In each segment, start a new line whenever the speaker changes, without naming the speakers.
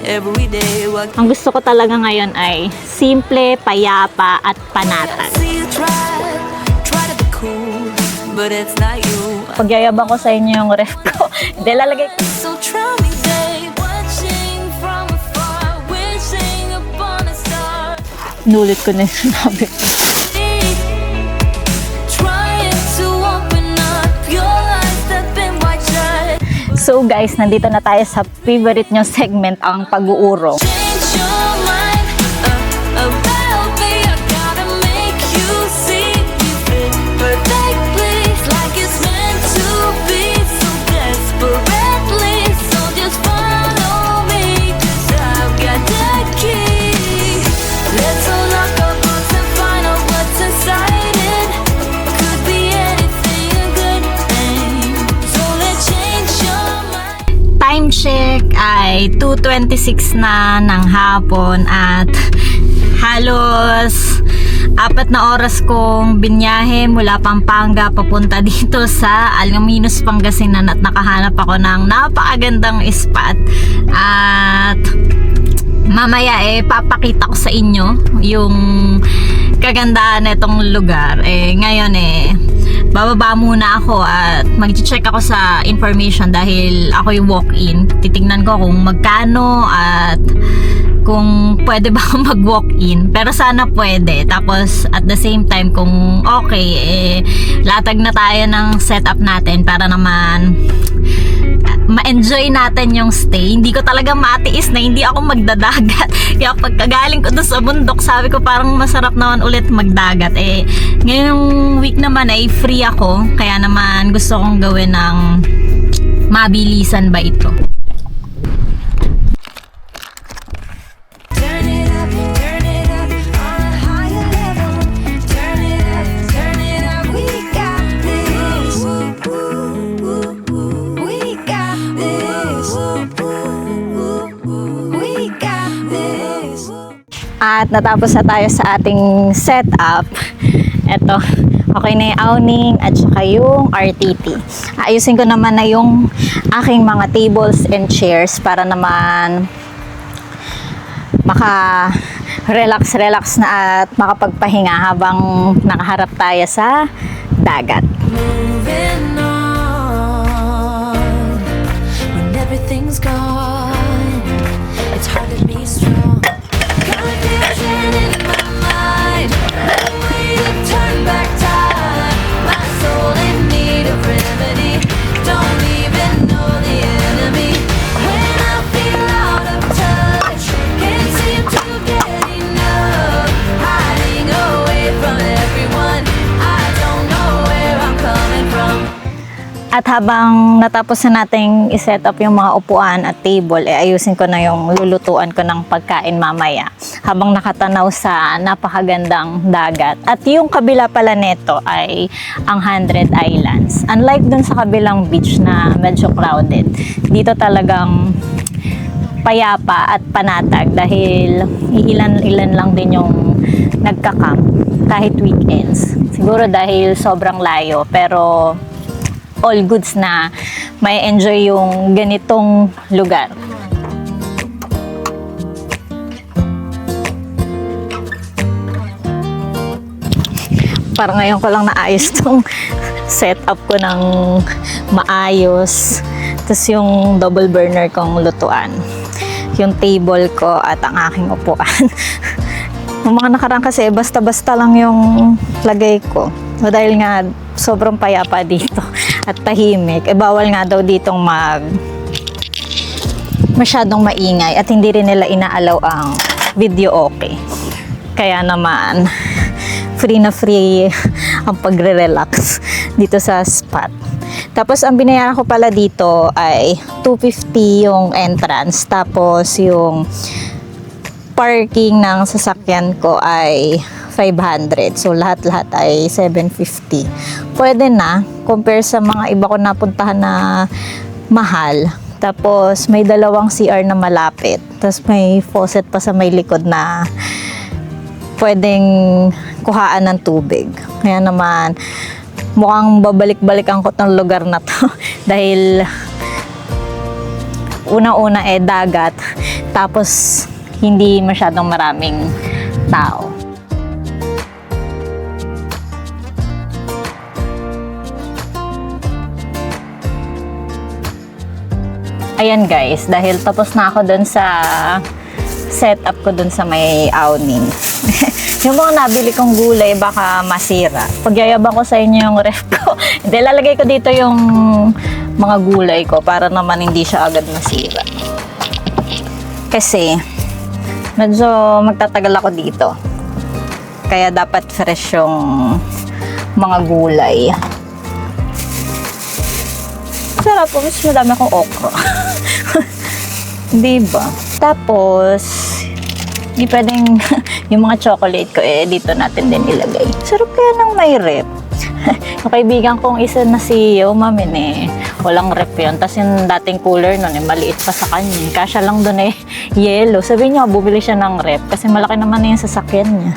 every day.
Ang gusto ko talaga ngayon ay simple, payapa at panatag.
See you try to be cool, but it's not you.
Pagyayabang ko sa inyo yung ref ko. Hindi, lalagay ko.
So try me, babe, watching from afar, wishing upon a star.
Nulit ko na yung sinabi ko.
Trying to open up your eyes that been wide shut.
So guys, nandito na tayo sa favorite nyo segment, ang pag-uurong.
Change your mind about me. I gotta make you see you fit perfectly, like it's meant to be, so desperately. So just follow me, 'cause I've got the key. Let's unlock our hearts and find out what's inside it. Could be anything, a good thing. So let's change your mind.
Time check ay 2:26 na ng hapon at halos 4 na oras kong binyahe mula Pampanga papunta dito sa Alcaminos, Pangasinan at nakahanap ako ng napakagandang spot at mamaya papakita ko sa inyo yung kagandahan nitong lugar. Ngayon bababa muna ako at mag-check ako sa information dahil ako yung walk-in. Titingnan ko kung magkano at kung pwede ba akong mag-walk-in. Pero sana pwede. Tapos at the same time kung okay, latag na tayo ng setup natin para naman ma-enjoy natin yung stay. Hindi ko talaga matiis na hindi ako magdadagat. Kaya pagkagaling ko doon sa bundok, sabi ko parang masarap naman ulit magdagat. Ngayong week naman ay free ako. Kaya naman gusto kong gawin ng mabilisan ba ito.
Turn it up on a higher level. Turn it up, we got this. We got this. We got this.
At natapos na tayo sa ating setup. Eto, okay na yung awning at saka yung RTT. Ayusin ko naman na yung aking mga tables and chairs para naman maka-relax na at makapagpahinga habang nakaharap tayo sa dagat.
Moving on when everything's gone. It's hard to be strong. Confusion in my mind. No way to turn back time. My soul in need of remedy. Don't even know the enemy. When I feel out of touch, can't seem to get enough. Hiding away from everyone. I don't know where I'm coming from.
At habang natapos na nating iset up yung mga upuan at table, ayusin ko na yung lulutuan ko ng pagkain mamaya habang nakatanaw sa napakagandang dagat. At yung kabila pala nito ay ang 100 Islands. Unlike dun sa kabilang beach na medyo crowded, dito talagang payapa at panatag dahil ilan lang din yung nagka-camp kahit weekends. Siguro dahil sobrang layo, pero all goods na may enjoy yung ganitong lugar. Parang ngayon ko lang naayos tong setup ko ng maayos. Tapos yung double burner kong lutuan. Yung table ko at ang aking upuan. Yung mga nakaraan kasi basta-basta lang yung lagay ko. So, dahil nga sobrang payapa dito at tahimik, bawal nga daw ditong masyadong maingay at hindi rin nila inaalaw ang video okay. Kaya naman free na free ang pagre-relax dito sa spot. Tapos ang binayaran ko pala dito ay 250 yung entrance, tapos yung parking ng sasakyan ko ay 500. So lahat-lahat ay 750. Pwede na compare sa mga iba ko napuntahan na mahal. Tapos may dalawang CR na malapit. Tapos may faucet pa sa may likod na pwedeng kuhaan ng tubig. Kaya naman mukhang babalik-balikan ko tong lugar na to dahil unang-una dagat, Tapos, hindi masyadong maraming tao. Ayan guys, dahil tapos na ako dun sa setup ko dun sa may awning. Yung mga nabili kong gulay baka masira. Pagyayabang ko sa inyo yung ref ko. Hindi, lalagay ko dito yung mga gulay ko para naman hindi siya agad masira. Kasi medyo magtatagal ako dito. Kaya dapat fresh yung mga gulay. Sarap po, mas madami akong okra. Diba? Tapos, di pwedeng yung mga chocolate ko dito natin din ilagay. Sarap kaya ng may rep. Yung kaibigan kong isa na si Mamin walang rep yun. Tapos yung dating cooler nun maliit pa sa kanya. Kasya lang dun yellow. Sabi niya, bubili siya ng rep kasi malaki naman na yung sasakyan niya.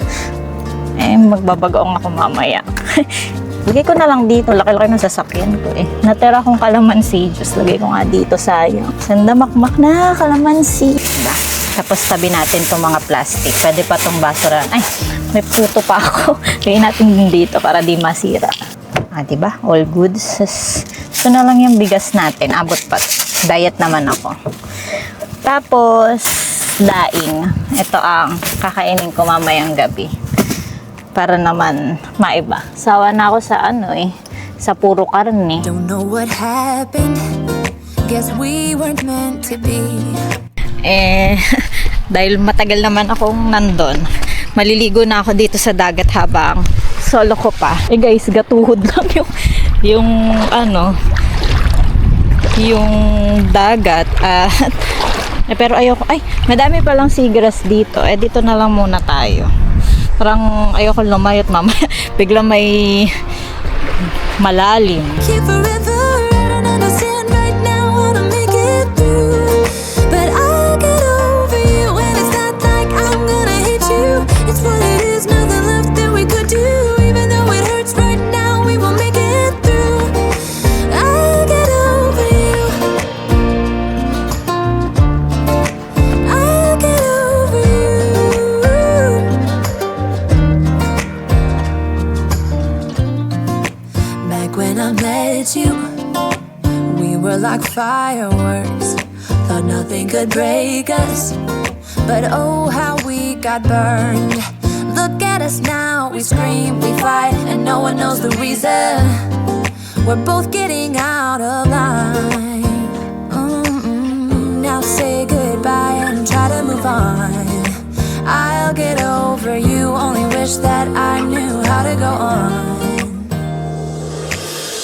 Magbabagoong ako mamaya. Lagay ko na lang dito. Laki-laki ng sasakyan ko Natira kong kalamansi juice. Lagay ko nga dito, sayang. Sandamakmak na kalamansi. Tapos tabi natin itong mga plastic. Pwede pa itong basura. Ay, may puto pa ako. Lagay natin din dito para di masira. Diba? All good. Ito na lang yung bigas natin. Abot pa. Diet naman ako. Tapos, daing. Ito ang kakainin ko mamayang gabi. Para naman maiba. Sawa na ako sa sa puro karne.
Don't know what happened. Guess we weren't meant to be.
Dahil matagal naman akong nandun, maliligo na ako dito sa dagat habang solo ko pa. Guys, gatuhod lang yung dagat at pero ayoko, madami palang seagrass dito. Dito na lang muna tayo. Parang ayoko lumayot mamaya. Biglang may malalim.
Here forever, I don't understand right now how to make it through. But I'll get over you, and it's not like I'm gonna hate you. It's what it is, nothing left that we could do. Even though it hurts right now, we will make it through. I'll get over you. I'll get over you. Back when I met you, we were like fireworks. Thought nothing could break us, but oh how we got burned. Look at us now, we scream, we fight, and no one knows the reason. We're both getting out of line. Now say goodbye and try to move on. I'll get over you, only wish that I knew how to go on.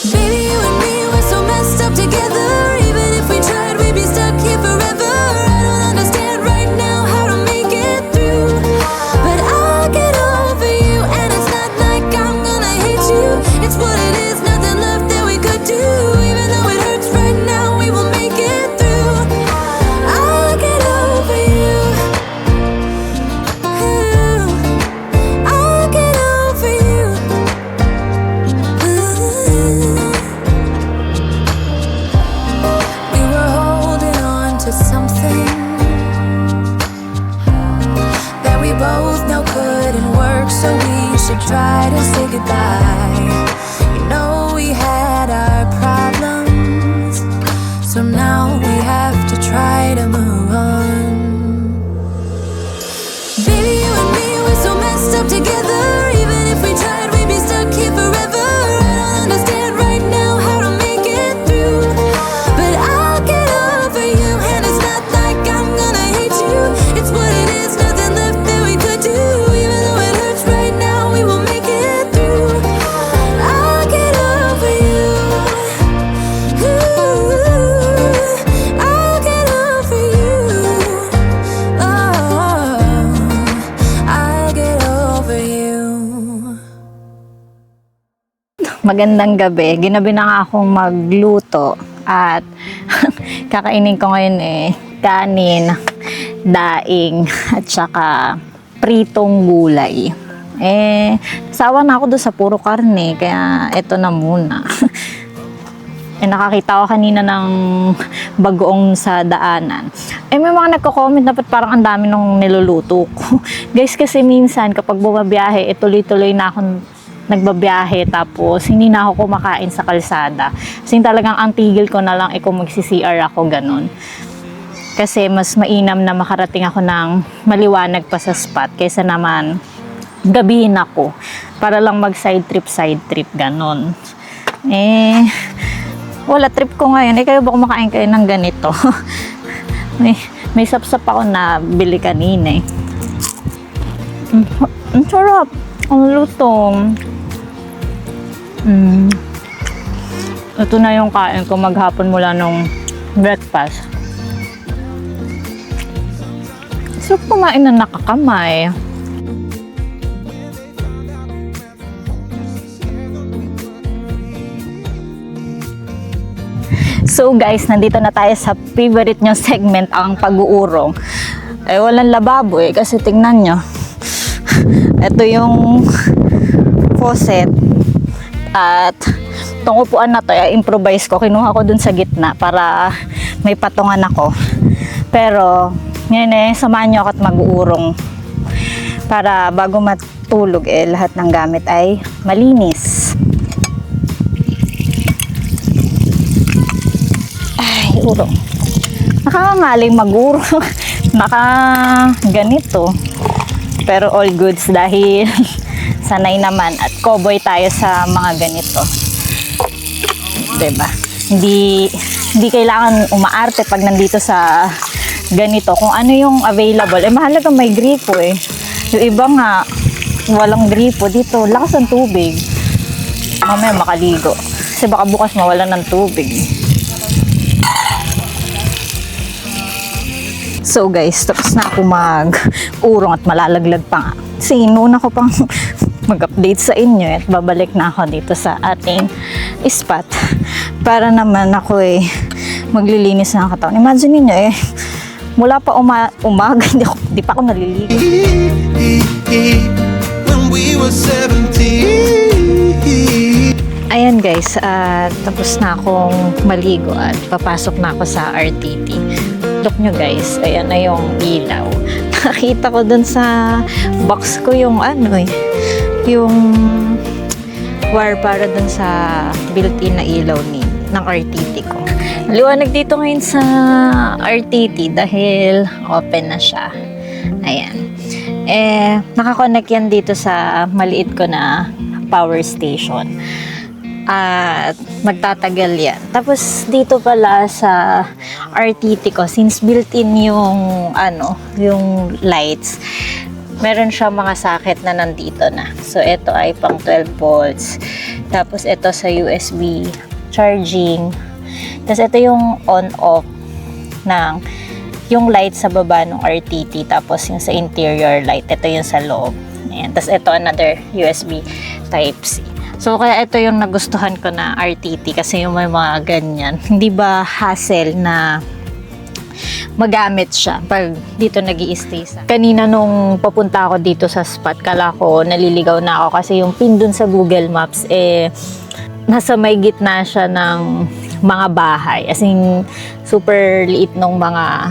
Baby, you and me, we're so messed up together. Even if we tried, we'd be stuck here forever. I don't understand right now how to make it through. But I'll get over you, and it's not like I'm gonna hate you. It's what it is, nothing left that we could do. Even though it hurts right now, we will make it through. I'll get over you. I'll get over you. We were holding on to something that we both know couldn't work, so we should try to say goodbye. You know we had our problems, so now we have to try to move on. Baby, you and me, we're so messed up together. Even if we tried, we'd be stuck here forever. I don't understand right now how to make it through. But I'll get over you, and it's not like I'm gonna hate you. It's what it is, nothing left that we could do. Even though it hurts right now, we will make it through. I'll get over you. I'll get over you. Oh, I'll get over you.
Magandang gabi. Ginabi na nga akong magluto at kakainin ko ngayon kanin, daing at saka pritong gulay. Sawa na ako doon sa puro karne kaya eto na muna. nakakita ko kanina ng bagoong sa daanan. May mga nagko-comment na parang ang dami nung niluluto ko. Guys, kasi minsan kapag bumabiyahe, tuloy-tuloy na akong nagbabiyahe tapos hindi na ako kumakain sa kalsada. Kasi talagang ang tigil ko na lang kung magsi-CR ako, ganun. Kasi mas mainam na makarating ako ng maliwanag pa sa spot kaysa naman gabihin ako para lang mag side trip ganon. Wala trip ko ngayon. Kayo ba kumakain kayo ng ganito? may sapsap ako na bili kanina ang sarap, ang lutong. Ito na yung kain ko maghapon mula nung breakfast. Sarap kumain na nakakamay. So guys, nandito na tayo sa favorite nyo segment, ang pag-uurong. Walang lababo kasi tingnan nyo. Ito yung faucet. At itong upuan na to, improvise ko. Kinuha ko dun sa gitna para may patungan ako. Pero ngayon samahan nyo ako at mag-uurong. Para bago matulog lahat ng gamit ay malinis. Urong. Nakakangaling mag-urong. Ganito. Pero all goods dahil sanay naman at cowboy tayo sa mga ganito. Diba? Hindi kailangan umaarte pag nandito sa ganito. Kung ano yung available. Mahalaga may gripo Yung iba nga, walang gripo. Dito, lakas ng tubig. Mamaya makaligo. Kasi baka bukas mawalan ng tubig. So guys, tapos na ako mag-urong at malalaglag pa nga. Kasi noon ako pang mag-update sa inyo at babalik na ako dito sa ating spot. Para naman ako maglilinis ng katawan. Imagine niyo mula pa umaga, hindi pa ako naliligo. When we were 17. Ayan guys, tapos na akong maligo at papasok na ako sa RTT. Look nyo guys, ayan na yung ilaw. Nakita ko dun sa box ko yung yung wire para dun sa built-in na ilaw ng RTT ko. Liwanag dito ngayon sa RTT dahil open na siya. Ayan. Nakakonect yan dito sa maliit ko na power station. At magtatagal yan. Tapos dito pala sa RTT ko, since built-in yung yung lights, meron siya mga socket na nandito na. So ito ay pang 12 volts. Tapos ito sa USB charging. Tapos ito yung on-off ng yung light sa baba ng RTT. Tapos yung sa interior light, ito yung sa loob. Ayan. Tapos ito another USB Type-C. So, kaya ito yung nagustuhan ko na RTT kasi yung may mga ganyan. Hindi ba hassle na magamit siya pag dito nag-i-stay sa. Kanina nung papunta ako dito sa spot, kala ko naliligaw na ako kasi yung pin dun sa Google Maps nasa may gitna siya ng mga bahay. As in, super liit ng mga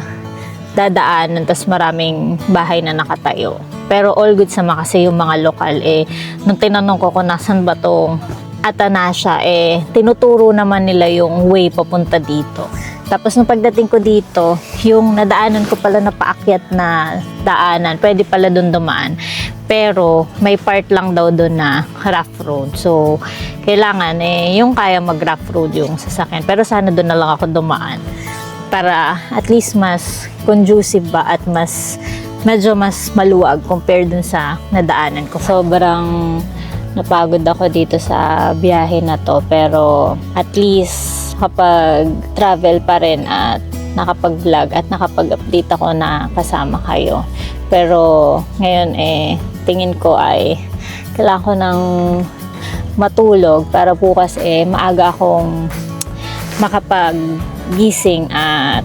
dadaanan, tas maraming bahay na nakatayo. Pero all good sama kasi yung mga lokal nung tinanong ko kung nasan ba tong Atanasya tinuturo naman nila yung way papunta dito. Tapos nung pagdating ko dito, yung nadaanan ko pala na paakyat na daanan, pwede pala doon dumaan. Pero may part lang daw doon na rough road. So kailangan yung kaya mag rough road yung sasakyan. Pero sana doon na lang ako dumaan para at least mas conducive ba at medyo mas maluwag compared dun sa nadaanan ko. Sobrang napagod ako dito sa biyahe na to, pero at least kapag travel pa rin at nakapag-vlog at nakapag-update ako na kasama kayo. Pero ngayon tingin ko ay kailangan ko ng matulog para bukas maaga akong makapag-gising at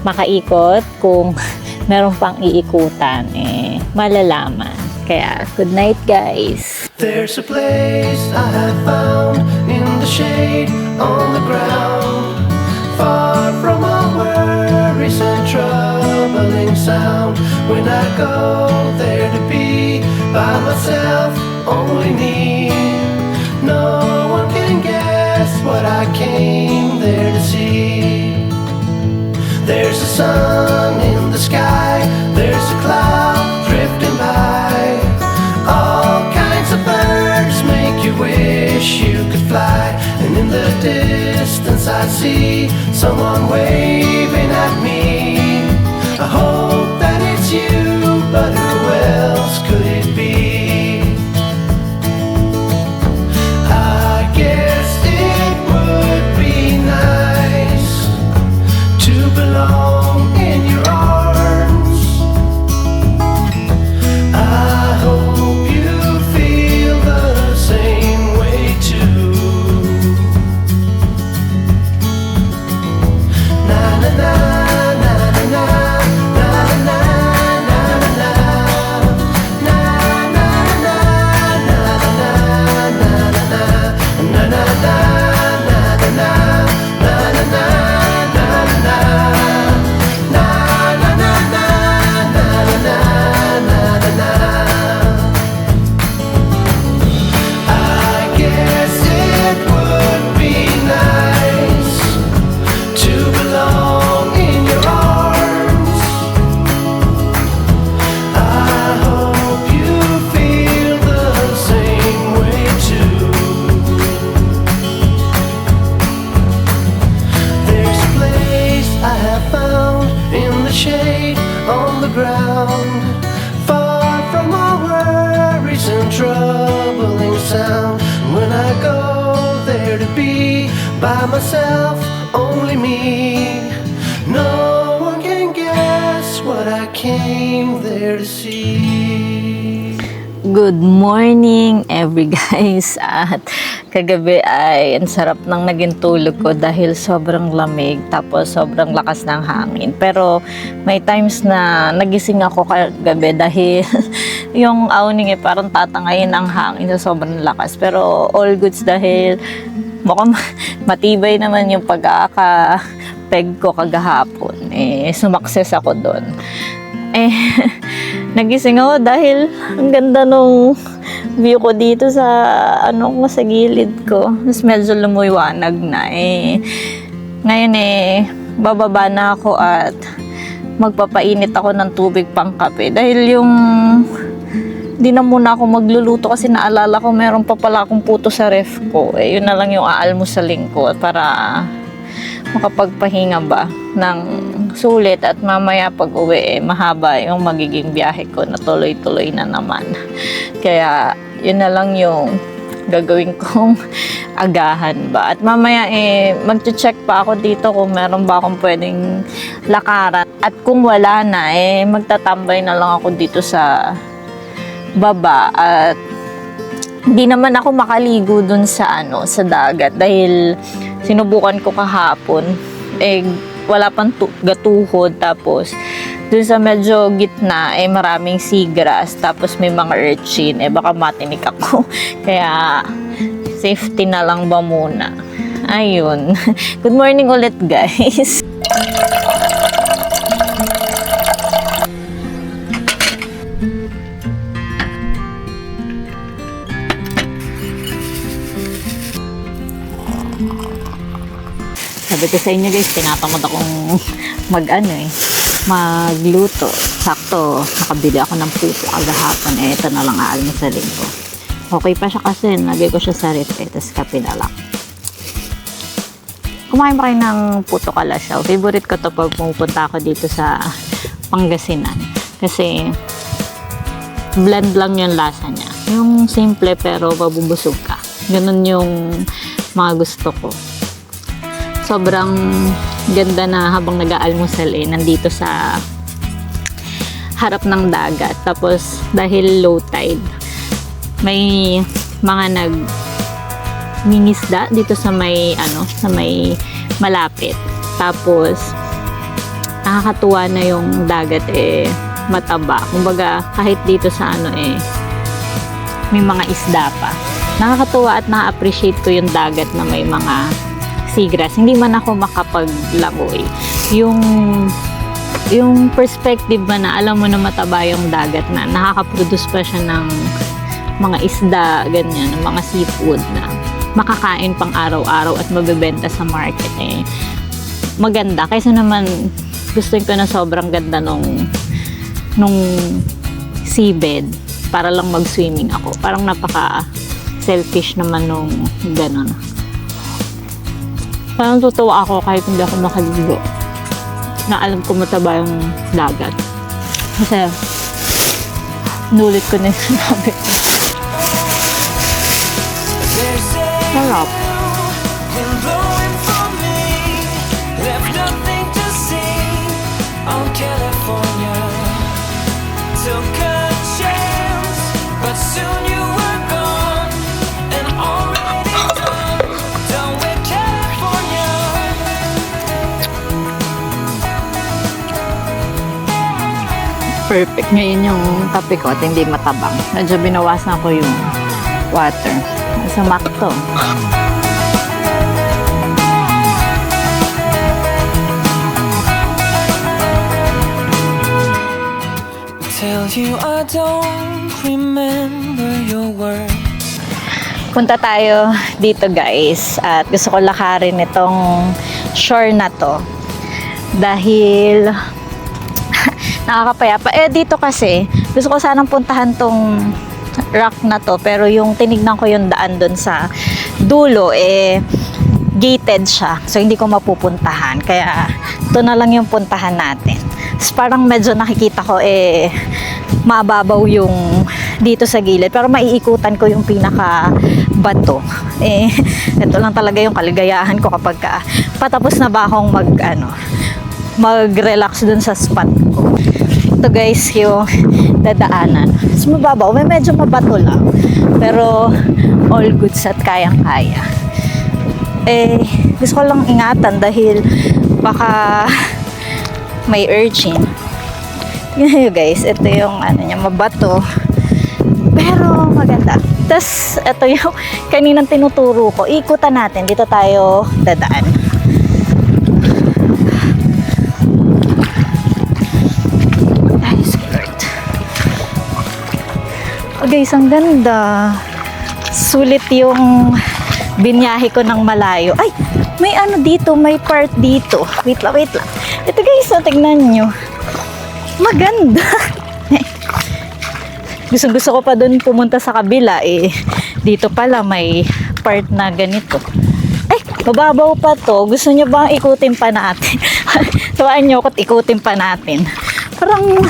makaikot. Kung meron pang iikutan, malalaman. Kaya, good night guys!
There's a place I have found in the shade on the ground, far from all worries and troubling sound. When I go there to be by myself, only me. No one can guess what I came there to see. There's a sun in the sky, there's a cloud drifting by. All kinds of birds make you wish you could fly. And in the distance I see someone waving at me. I hope that it's you, but who else could it be? I guess it would be nice to belong in your arms. I hope you feel the same way too. Na na na na na na na na na na na na na na na na na na. On the ground, far from all worries and troubling sound. When I go there to be by myself, only me. No one can guess what I came there to see.
Good morning every guys. At kagabi ay ang sarap ng naging tulog ko dahil sobrang lamig tapos sobrang lakas ng hangin. Pero may times na nagising ako kagabi dahil yung awning parang tatangayin ang hangin sa sobrang lakas. Pero all goods dahil mukhang matibay naman yung pagkaka-peg ko kagahapon. Sumakses ako doon. Nagising ako dahil ang ganda nung view ko dito sa sa gilid ko. Mas medyo lumuiwanag na Ngayon bababa na ako at magpapainit ako ng tubig pang kape. Dahil yung di na muna ako magluluto kasi naalala ko meron pa pala akong puto sa ref ko. Yun na lang yung aalmusalin ko para makapagpahinga ba ng sulit at mamaya pag uwi mahaba yung magiging biyahe ko na tuloy-tuloy na naman. Kaya yun na lang yung gagawin kong agahan ba. At mamaya mag-check pa ako dito kung meron ba akong pwedeng lakaran. At kung wala na magtatambay na lang ako dito sa baba at hindi naman ako makaligo dun sa sa dagat dahil sinubukan ko kahapon wala pang gatuhod tapos dun sa medyo gitna maraming seagrass tapos may mga urchin baka matinik ako kaya safety na lang ba muna. Ayun. Good morning ulit guys. Sabi ko sa inyo guys, tinatamad akong magluto. Sakto, nakabili ako ng puto kagahapon. Ito na lang aalmusalin ko. Okay pa siya kasi, lagay ko siya sa ref, tapos kape na lang. Kumain ba kayo ng puto kalasyaw? Favorite ko to pag pumupunta ako dito sa Pangasinan. Kasi, bland lang yung lasa niya. Yung simple pero mabubusog ka. Ganun yung mga gusto ko. Sobrang ganda na habang nag-aalmusal nandito sa harap ng dagat. Tapos dahil low tide, may mga mingisda dito sa may sa may malapit. Tapos nakakatuwa na yung dagat mataba. Kumbaga kahit dito sa may mga isda pa. Nakakatuwa at na-appreciate ko yung dagat na may mga seagrass, hindi man ako makapaglangoy. Yung perspective ba na alam mo na mataba yung dagat na nakakaproduce pa siya ng mga isda, ganyan, ng mga seafood na makakain pang araw-araw at mabebenta sa market, eh maganda. Kaysa naman gusto ko na sobrang ganda nung seabed para lang mag-swimming ako. Parang napaka selfish naman nung gano'n. Parang tutuwa ako kahit hindi ako makaligo na alam ko mataba yung dagat. Kasi nulit ko na yung sinabi. Sarap.
Wind blowing from me, left nothing to see on California. Took a chance, but soon you were gone and already done with California.
Perfect. Ngayon yung kape ko at hindi matabang. Medyo binawasan ko yung water. Sumak to.
Tell you I don't remember your words.
Punta tayo dito guys at gusto ko lakarin itong shore na to dahil nakakapayapa. Dito kasi gusto ko sanang puntahan tong rock na to pero yung tinignan ko yung daan doon sa dulo gated siya, so hindi ko mapupuntahan, kaya ito na lang yung puntahan natin. Tapos parang medyo nakikita ko mababaw yung dito sa gilid pero maiikutan ko yung pinaka bato. Ito lang talaga yung kaligayahan ko kapag patapos na ba akong mag-relax dun sa spot ko. Ito guys yung dadaanan. Mas mababaw, medyo mabato lang pero all goods at kayang-kaya. Gusto ko lang ingatan dahil baka may urchin. Tingnan nyo guys, ito yung mabato pero maganda. Tapos ito yung kaninang tinuturo ko, ikutan natin, dito tayo dadaan. Guys, ang ganda. Sulit yung binyahe ko ng malayo. Ay, may dito, may part dito. Wait lang. Ito guys, tignan nyo. Maganda. Gusto ko pa dun pumunta sa kabila dito pala may part na ganito. Ay, mababaw pa to. Gusto nyo bang ikutin pa natin? Tuwaan nyo ko't ikutin pa natin. Parang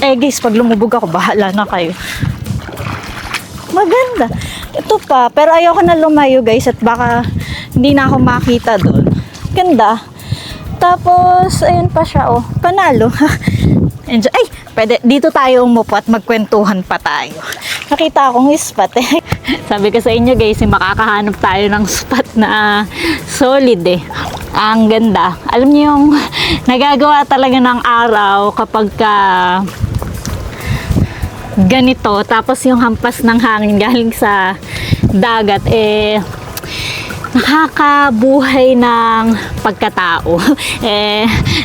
guys, pag lumubog ako, bahala na kayo. Maganda. Ito pa, pero ayoko na lumayo guys at baka hindi na ako makita doon. Ganda. Tapos, ayun pa siya, panalo. Enjoy. Ay, pwede, dito tayo umupo at magkwentuhan pa tayo. Nakita akong spot Sabi ko sa inyo guys, makakahanap tayo ng spot na solid Ang ganda. Alam niyo yung nagagawa talaga ng araw kapag ganito, tapos yung hampas ng hangin galing sa dagat nakakabuhay ng pagkatao.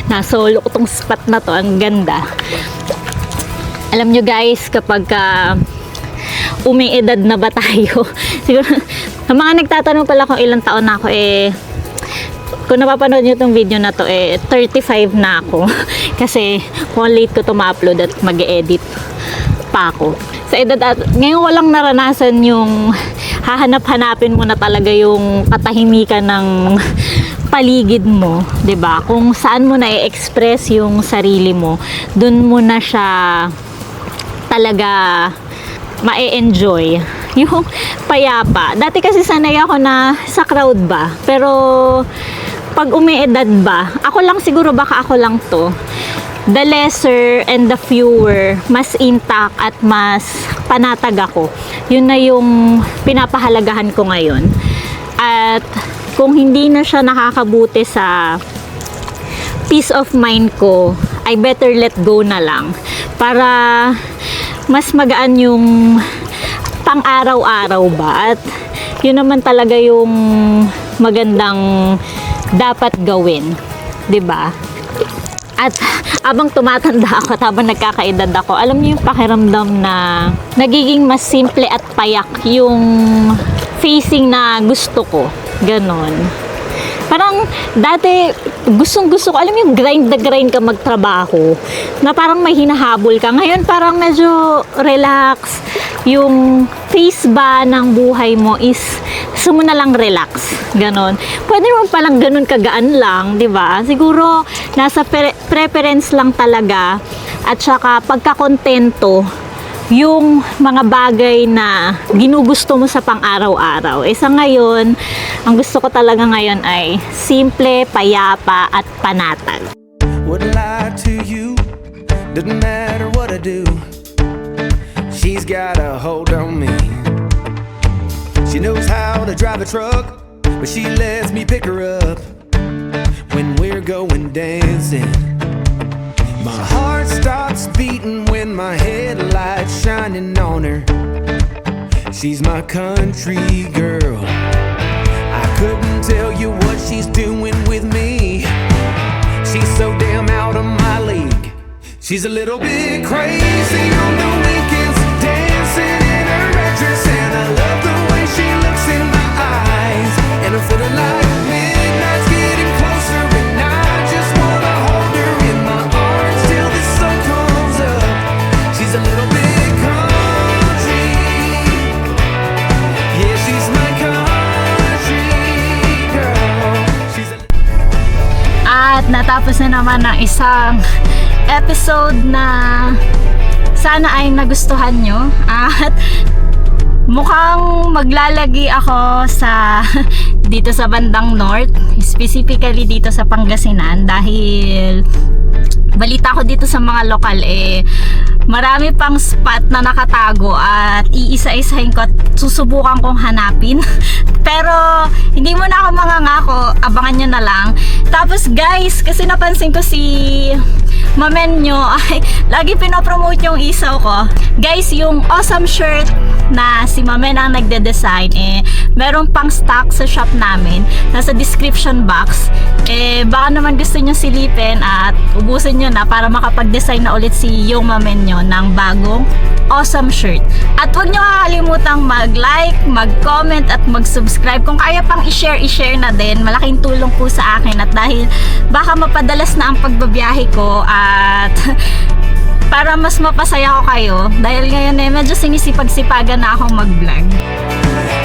Nasolo ko tong spot na to, ang ganda. Alam nyo guys, kapag umiedad na ba tayo, siguro sa mga nagtatanong pala kung ilang taon na ako, kung napapanood nyo tong video na to, 35 na ako. Kasi kung late ko to ma-upload at mag-edit pa ako. Sa edad at ngayon walang naranasan yung hahanap-hanapin mo na talaga yung katahimikan ng paligid mo, 'di ba? Kung saan mo na i-express yung sarili mo, dun mo na siya talaga ma-enjoy yung payapa. Dati kasi sanay ako na sa crowd ba, pero pag umiedad ba, ako lang siguro, baka ako lang to, the lesser and the fewer, mas intact at mas panatag ako. Yun na yung pinapahalagahan ko ngayon. At kung hindi na siya nakakabuti sa peace of mind ko, I better let go na lang. Para mas magaan yung pang-araw-araw ba. At yun naman talaga yung magandang dapat gawin, 'di ba? At abang tumatanda ako at habang nagkakaedad ako, alam niyo yung pakiramdam na nagiging mas simple at payak yung facing na gusto ko. Ganon. Parang dati gustong-gusto ko, alam mo yung grind na grind ka magtrabaho, na parang may hinahabol ka. Ngayon parang medyo relax. Yung face ba ng buhay mo is gusto mo na lang relax. Ganon. Pwede naman palang ganon kagaan lang, di ba? Siguro nasa preference lang talaga at saka pagkakontento yung mga bagay na ginugusto mo sa pang-araw-araw. Sa ngayon, ang gusto ko talaga ngayon ay simple, payapa, at panatag.
Wouldn't lie to you, doesn't matter what I do. She's got a hold on me. She knows how to drive a truck, but she lets me pick her up when we're going dancing. My heart stops beating when my headlights shining on her. She's my country girl. I couldn't tell you what she's doing with me. She's so damn out of my league. She's a little bit crazy on the weekends, dancing in her red dress, and I love the way she looks in my eyes. And I'm feeling like midnight's getting closer, and I just wanna hold her in my arms till the sun comes up. She's a little bit country. Yeah, she's my country girl. She's a
At natapos na naman ng isang episode na sana ay nagustuhan nyo. At mukhang maglalagi ako sa dito sa bandang north, specifically dito sa Pangasinan, dahil balita ko dito sa mga lokal marami pang spot na nakatago at iisa-isahin ko at susubukan kong hanapin. Pero hindi mo na ako mangangako, abangan nyo na lang. Tapos guys, kasi napansin ko si mamen nyo ay lagi pinopromote yung isaw ko. Guys, yung awesome shirt na si mamen ang nagde-design, meron pang stock sa shop namin. Nasa description box. Baka naman gusto nyo silipin at ubusin nyo na para makapag-design na ulit si yung mamen nyo ng bagong awesome shirt. At huwag nyo kakalimutang mag-like, mag-comment at mag-subscribe. Kung kaya pang i-share na din. Malaking tulong po sa akin at dahil baka mapadalas na ang pagbabiyahe ko at para mas mapasaya ko kayo dahil ngayon medyo sinisipag-sipagan na akong mag-vlog.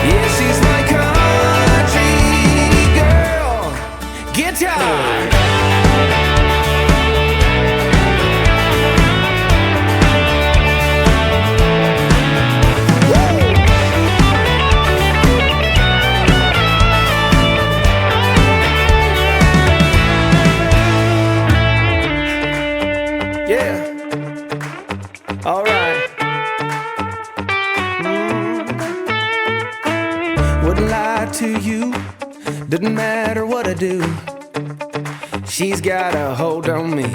Yeah, she's my country girl. Guitar. Yeah. All right. Wouldn't lie to you, doesn't matter what I do. She's got a hold on me.